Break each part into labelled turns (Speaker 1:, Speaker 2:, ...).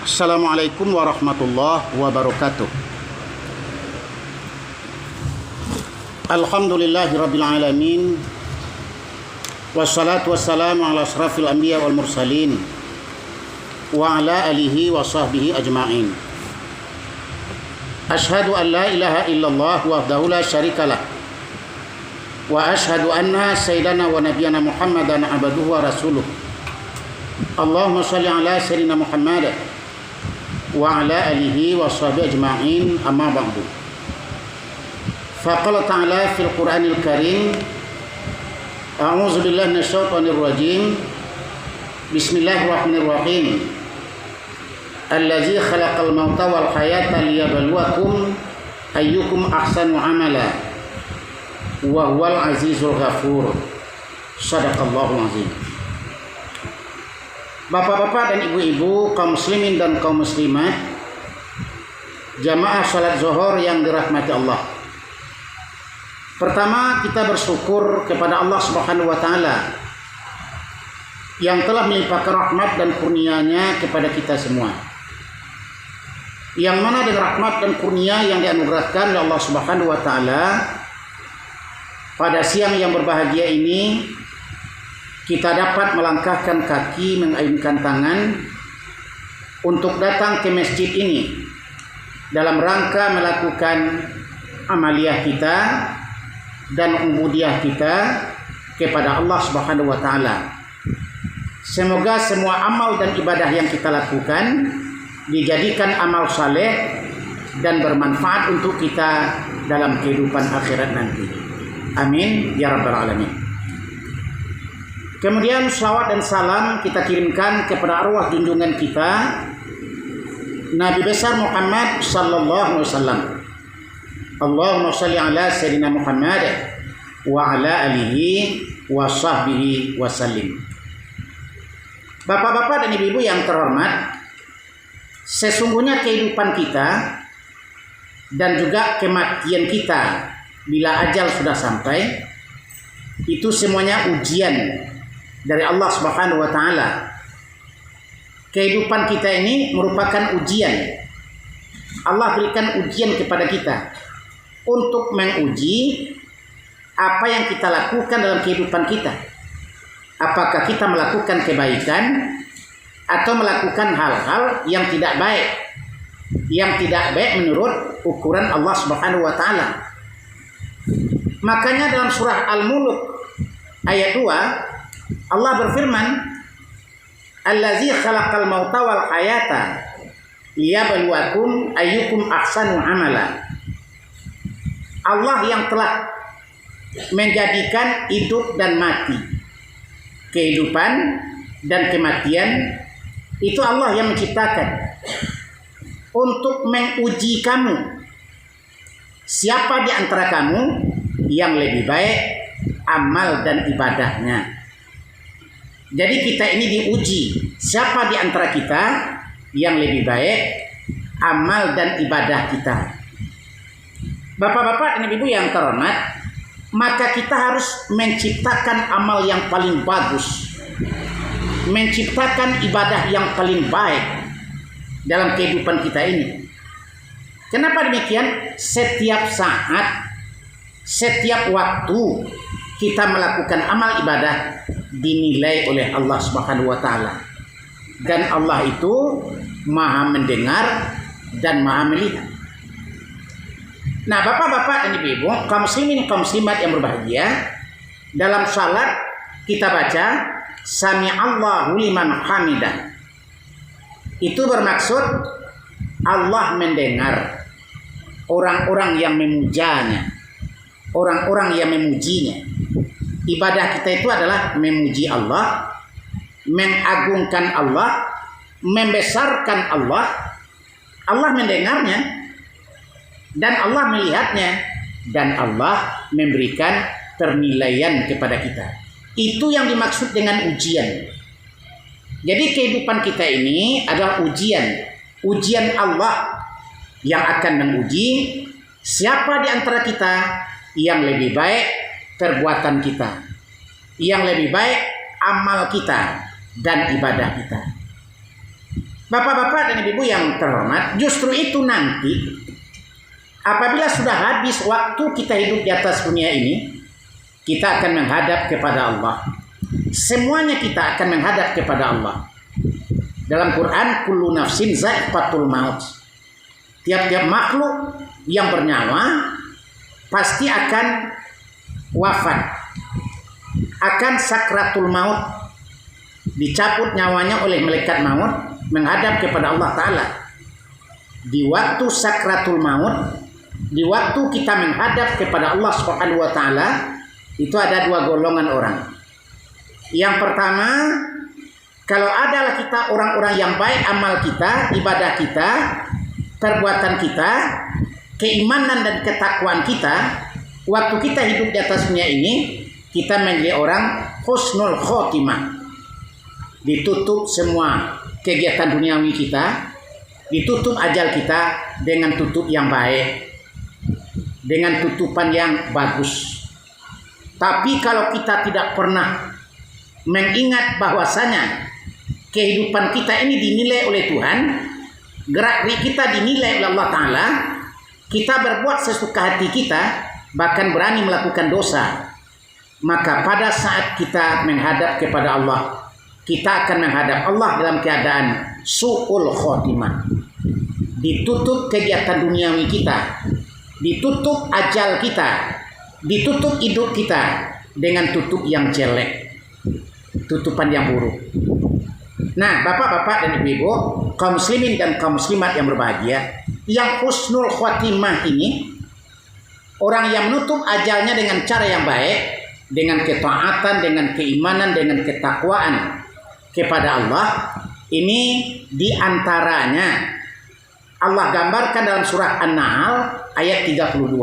Speaker 1: Assalamualaikum warahmatullahi wabarakatuh. Alhamdulillahirabbil alamin. Wassalatu wassalamu ala asrafil anbiya wal mursalin wa ala alihi wa sahbihi ajma'in. Ashhadu an la ilaha illallah wahdahu la syarikalah wa ashhadu anna sayyidana wa nabiyyana Muhammadan abduhu wa rasuluh. Allahumma shalli ala sayyidina Muhammad wa ala alihi wa sahbihi ajma'in, amma ba'du. Faqala ta'ala fil Qur'anil Karim, a'udzu billahi minasyaitonir rajim. Bismillahirrahmanirrahim. Allazi khalaqal mauta wal hayata liyabluwakum ayyukum ahsanu amala wa huwal azizul ghafur. Shadaqallahul azim. Bapak-bapak dan ibu-ibu, kaum muslimin dan kaum muslimat, jamaah salat zuhur yang dirahmati Allah. Pertama, kita bersyukur kepada Allah Subhanahu wa taala yang telah melimpahkan rahmat dan kurnia-Nya kepada kita semua. Yang mana dengan rahmat dan kurnia yang dianugerahkan oleh Allah Subhanahu wa taala pada siang yang berbahagia ini, kita dapat melangkahkan kaki, mengayunkan tangan untuk datang ke masjid ini dalam rangka melakukan amaliyah kita dan ubudiyah kita kepada Allah Subhanahu wa taala. Semoga semua amal dan ibadah yang kita lakukan dijadikan amal saleh dan bermanfaat untuk kita dalam kehidupan akhirat nanti. Amin ya rabbal alamin. Kemudian salawat dan salam kita kirimkan kepada arwah junjungan kita Nabi besar Muhammad sallallahu alaihi wasallam. Allahumma shalli ala sayyidina Muhammad wa ala alihi wa sahbihi wasallim. Bapak-bapak dan ibu-ibu yang terhormat, sesungguhnya kehidupan kita dan juga kematian kita bila ajal sudah sampai, itu semuanya ujian dari Allah Subhanahu wa taala. Kehidupan kita ini merupakan ujian. Allah berikan ujian kepada kita untuk menguji apa yang kita lakukan dalam kehidupan kita. Apakah kita melakukan kebaikan atau melakukan hal-hal yang tidak baik. Yang tidak baik menurut ukuran Allah Subhanahu wa taala. Makanya dalam surah Al-Mulk ayat 2 Allah berfirman, Allazi khalaqal mauta wal hayata liyabluwakum ayyukum ahsanu amala. Allah yang telah menjadikan hidup dan mati, kehidupan dan kematian, itu Allah yang menciptakan untuk menguji kamu. Siapa di antara kamu yang lebih baik amal dan ibadahnya. Jadi kita ini diuji, siapa di antara kita yang lebih baik amal dan ibadah kita. Bapak-bapak dan ibu yang terhormat, maka kita harus menciptakan amal yang paling bagus, menciptakan ibadah yang paling baik dalam kehidupan kita ini. Kenapa demikian? Setiap saat, setiap waktu kita melakukan amal ibadah dinilai oleh Allah Subhanahu wa taala. Dan Allah itu Maha mendengar dan Maha melihat. Nah, bapak-bapak dan ibu-ibu, kaum muslimin kaum muslimat yang berbahagia, dalam salat kita baca Sami'allahu liman hamidah. Itu bermaksud Allah mendengar orang-orang yang memujanya, orang-orang yang memujinya. Ibadah kita itu adalah memuji Allah, mengagungkan Allah, membesarkan Allah. Allah mendengarnya dan Allah melihatnya dan Allah memberikan penilaian kepada kita. Itu yang dimaksud dengan ujian. Jadi kehidupan kita ini adalah ujian. Ujian Allah yang akan menguji siapa di antara kita yang lebih baik perbuatan kita, yang lebih baik amal kita dan ibadah kita. Bapak-bapak dan ibu yang terhormat, justru itu nanti apabila sudah habis waktu kita hidup di atas dunia ini, kita akan menghadap kepada Allah. Semuanya kita akan menghadap kepada Allah. Dalam Quran, kullu nafsin za'iqatul maut. Tiap-tiap makhluk yang bernyawa pasti akan wafat, akan sakratul maut, dicabut nyawanya oleh malaikat maut, menghadap kepada Allah Ta'ala. Di waktu sakratul maut, di waktu kita menghadap kepada Allah Subhanahu wa Ta'ala, itu ada dua golongan orang. Yang pertama, kalau adalah kita orang-orang yang baik, amal kita, ibadah kita, perbuatan kita, keimanan dan ketakwaan kita, waktu kita hidup di atas dunia ini, kita menjadi orang husnul khotimah. Ditutup semua kegiatan duniawi kita, ditutup ajal kita dengan tutup yang baik, dengan tutupan yang bagus. Tapi kalau kita tidak pernah mengingat bahwasanya kehidupan kita ini dinilai oleh Tuhan, gerak-gerik kita dinilai oleh Allah Ta'ala, kita berbuat sesuka hati kita, bahkan berani melakukan dosa, maka pada saat kita menghadap kepada Allah, kita akan menghadap Allah dalam keadaan su'ul khotimah. Ditutup kegiatan duniawi kita, ditutup ajal kita, ditutup hidup kita dengan tutup yang jelek, tutupan yang buruk. Nah, bapak-bapak dan ibu-ibu, kaum muslimin dan kaum muslimat yang berbahagia, yang husnul khotimah ini, orang yang menutup ajalnya dengan cara yang baik, dengan ketaatan, dengan keimanan, dengan ketakwaan kepada Allah, ini diantaranya Allah gambarkan dalam surah An-Nahl ayat 32.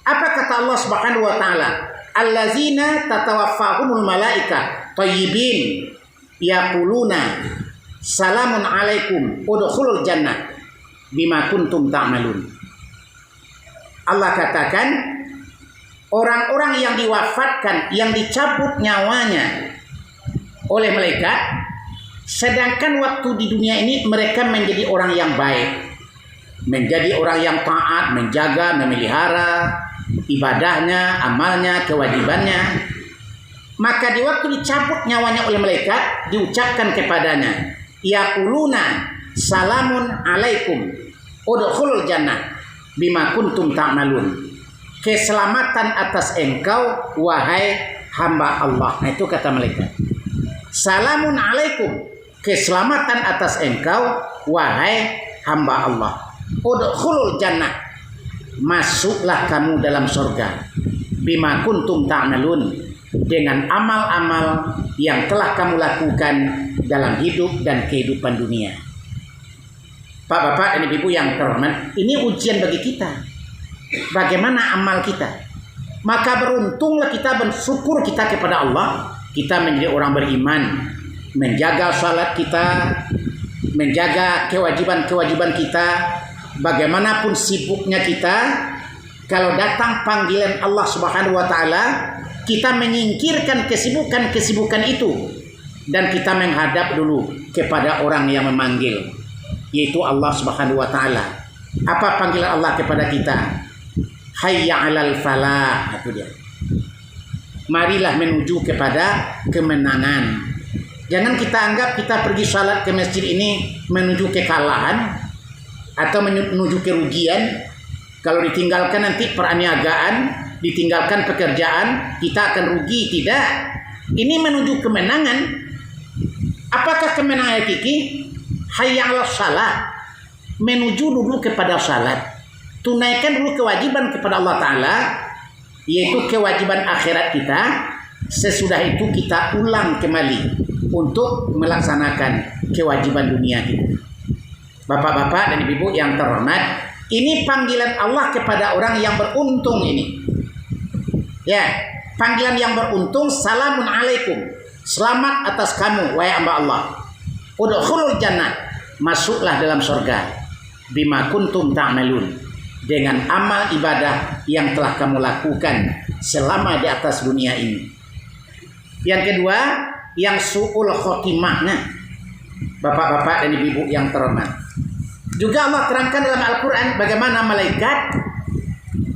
Speaker 1: Apa kata Allah Subhanahu wa Ta'ala? Allazina tatawaffahumul malaika thayyibin yaquluna salamun alaikum udkhulul jannah bima kuntum ta'malun. Allah katakan, orang-orang yang diwafatkan, yang dicabut nyawanya oleh malaikat, sedangkan waktu di dunia ini mereka menjadi orang yang baik, menjadi orang yang taat, menjaga, memelihara ibadahnya, amalnya, kewajibannya, maka di waktu dicabut nyawanya oleh malaikat, diucapkan kepadanya, yaquluna salamun alaikum udkhulul jannah bima kuntum ta'malun. Keselamatan atas engkau wahai hamba Allah. Nah, itu kata malaikat. Salamun alaikum, keselamatan atas engkau wahai hamba Allah. Udkhulul jannah, masuklah kamu dalam surga. Bima kuntum ta'malun, dengan amal-amal yang telah kamu lakukan dalam hidup dan kehidupan dunia. Pak, bapak dan ibu yang terhormat, ini ujian bagi kita. Bagaimana amal kita? Maka beruntunglah kita, bersyukur kita kepada Allah. Kita menjadi orang beriman, menjaga salat kita, menjaga kewajiban-kewajiban kita. Bagaimanapun sibuknya kita, kalau datang panggilan Allah Subhanahu wa Ta'ala, kita menyingkirkan kesibukan-kesibukan itu dan kita menghadap dulu kepada orang yang memanggil, yaitu Allah Subhanahu wa Ta'ala. Apa panggilan Allah kepada kita? Hayya 'alal falah, itu dia. Marilah menuju kepada kemenangan. Jangan kita anggap kita pergi salat ke masjid ini menuju kekalahan atau menuju kerugian. Kalau ditinggalkan nanti peraniagaan, ditinggalkan pekerjaan, kita akan rugi. Tidak. Ini menuju kemenangan. Apakah kemenangan hakiki? Hayya 'alal salah. Menuju dulu kepada salat. Tunaikan dulu kewajiban kepada Allah Ta'ala, yaitu kewajiban akhirat kita. Sesudah itu kita ulang kembali untuk melaksanakan kewajiban dunia kita. Bapak-bapak dan ibu yang terhormat, ini panggilan Allah kepada orang yang beruntung ini. Ya, panggilan yang beruntung, salamun alaikum, selamat atas kamu wahai hamba Allah. Udkhulul jannah, masuklah dalam surga. Bima kuntum ta'malun, dengan amal ibadah yang telah kamu lakukan selama di atas dunia ini. Yang kedua, yang su'ul khotimahnya, Bapak-bapak dan ibu-ibu yang terhormat. Juga Allah terangkan dalam Al-Quran bagaimana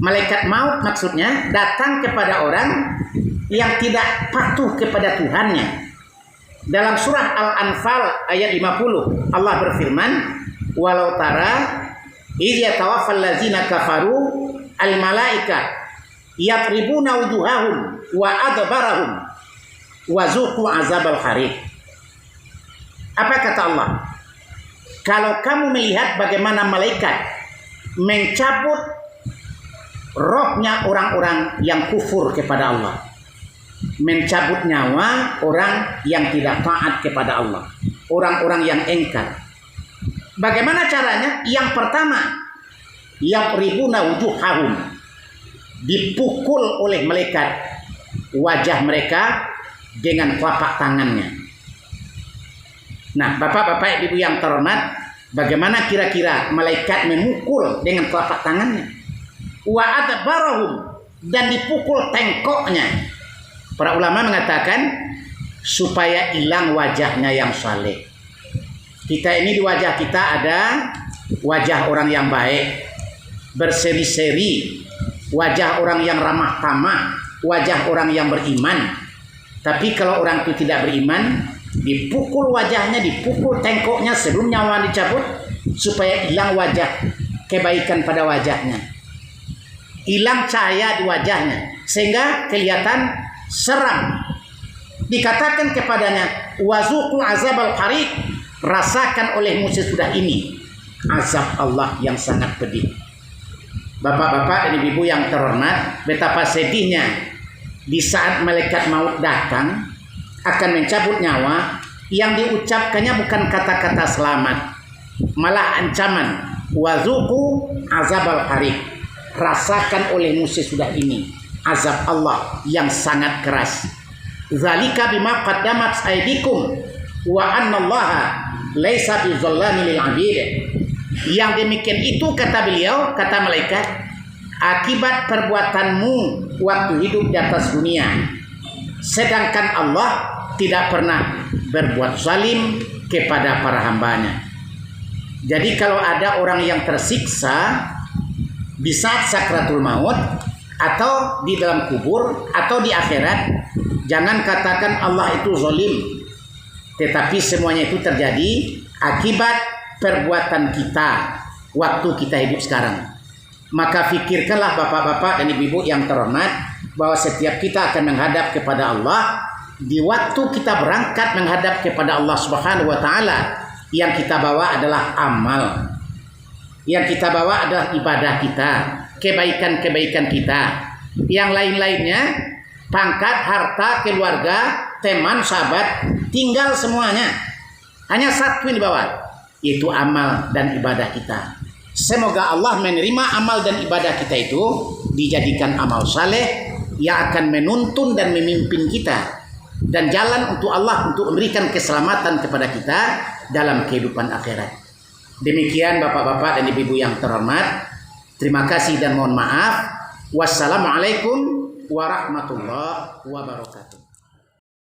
Speaker 1: malaikat maut maksudnya datang kepada orang yang tidak patuh kepada Tuhannya. Dalam surah Al-Anfal ayat 50 Allah berfirman, walau tara idh yatawaffal ladzina kafaru al-malaika yatribuna wujuhahum wa adbarahum wa zuqu azabal hariq. Apa kata Allah? Kalau kamu melihat bagaimana malaikat mencabut rohnya orang-orang yang kufur kepada Allah, mencabut nyawa orang yang tidak taat kepada Allah, orang-orang yang engkar. Bagaimana caranya? Yang pertama, yatribuna wujuhahum, dipukul oleh malaikat wajah mereka dengan telapak tangannya. Nah, bapak-bapak ibu yang terhormat, bagaimana kira-kira malaikat memukul dengan telapak tangannya? Wa adbarahum, dan dipukul tengkoknya. Para ulama mengatakan supaya hilang wajahnya yang saleh. Kita ini di wajah kita ada wajah orang yang baik, berseri-seri, wajah orang yang ramah tamah, wajah orang yang beriman. Tapi kalau orang itu tidak beriman, dipukul wajahnya, dipukul tengkoknya sebelum nyawa dicabut, supaya hilang wajah kebaikan pada wajahnya, hilang cahaya di wajahnya, sehingga kelihatan seram. Dikatakan kepadanya, wazuqu azabal hariq, rasakan olehmu sesudah ini azab Allah yang sangat pedih. Bapak-bapak dan ibu yang terhormat, betapa sedihnya di saat malaikat maut datang akan mencabut nyawa, yang diucapkannya bukan kata-kata selamat, malah ancaman, wazuqu azabal hariq, rasakan olehmu sesudah ini azab Allah yang sangat keras. Zalika bima qaddamat aydikum wa annallaha laisa bizallamin lil 'abid. Yang demikian itu, kata beliau, kata malaikat, akibat perbuatanmu waktu hidup di atas dunia. Sedangkan Allah tidak pernah berbuat zalim kepada para hambanya. Jadi kalau ada orang yang tersiksa di saat sakratul maut, atau di dalam kubur, atau di akhirat, jangan katakan Allah itu zalim. Tetapi semuanya itu terjadi akibat perbuatan kita waktu kita hidup sekarang. Maka fikirkanlah bapak-bapak dan ibu-ibu yang terhormat, bahwa setiap kita akan menghadap kepada Allah. Di waktu kita berangkat menghadap kepada Allah Subhanahu wa taala, yang kita bawa adalah amal. Yang kita bawa adalah ibadah kita, kebaikan-kebaikan kita. Yang lain-lainnya, pangkat, harta, keluarga, teman, sahabat, tinggal semuanya. Hanya satu yang dibawa, yaitu amal dan ibadah kita. Semoga Allah menerima amal dan ibadah kita itu, dijadikan amal saleh yang akan menuntun dan memimpin kita, dan jalan untuk Allah untuk memberikan keselamatan kepada kita dalam kehidupan akhirat. Demikian bapak-bapak dan ibu-ibu yang terhormat, terima kasih dan mohon maaf. Wassalamualaikum warahmatullahi wabarakatuh.